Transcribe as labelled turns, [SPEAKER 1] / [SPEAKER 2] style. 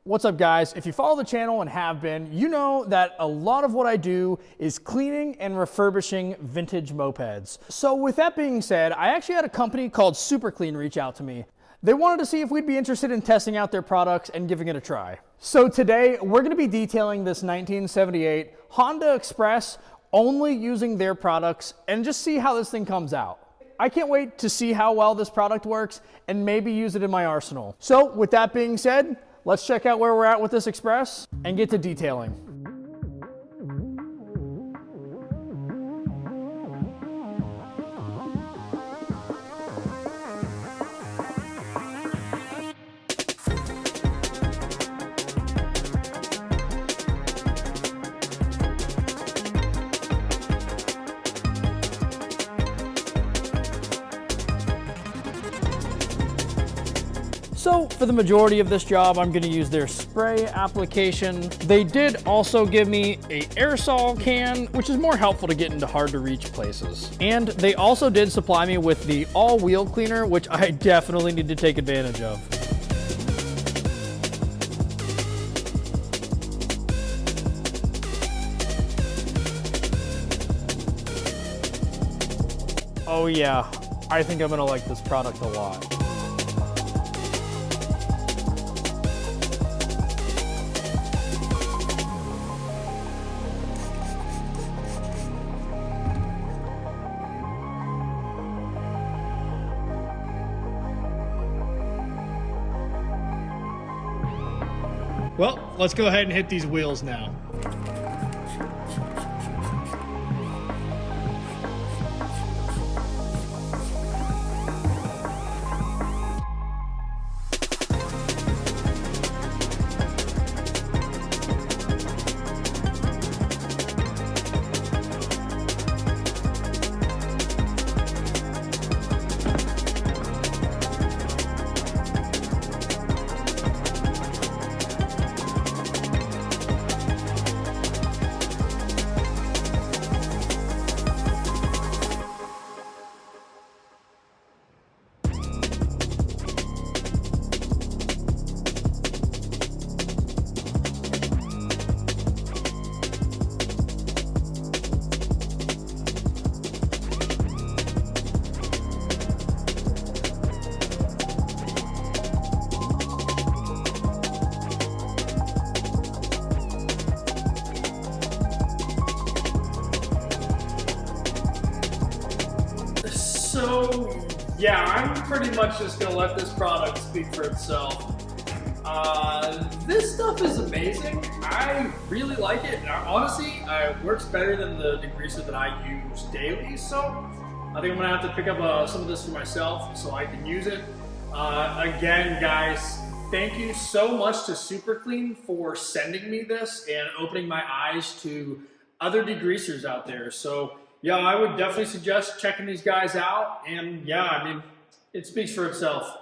[SPEAKER 1] What's up guys? If you follow the channel and have been, you know that a lot of what I do is cleaning and refurbishing vintage mopeds. So with that being said, I actually had a company called Super Clean reach out to me. They wanted to see if we'd be interested in testing out their products and giving it a try. So today we're going to be detailing this 1978 Honda Express, only using their products, and just see how this thing comes out. I can't wait to see how well this product works and maybe use it in my arsenal. So with that being said, let's check out where we're at with this Express and get to detailing. So for the majority of this job, I'm gonna use their spray application. They did also give me an aerosol can, which is more helpful to get into hard to reach places. And they also did supply me with the all-wheel cleaner, which I definitely need to take advantage of. Oh yeah, I think I'm gonna like this product a lot. Well, let's go ahead and hit these wheels now. So, yeah, I'm pretty much just gonna let this product speak for itself. This stuff is amazing. I really like it. Honestly, it works better than the degreaser that I use daily, so I think I'm gonna have to pick up some of this for myself so I can use it. Again, guys, thank you so much to Super Clean for sending me this and opening my eyes to other degreasers out there. So, yeah, I would definitely suggest checking these guys out. And yeah, I mean, it speaks for itself.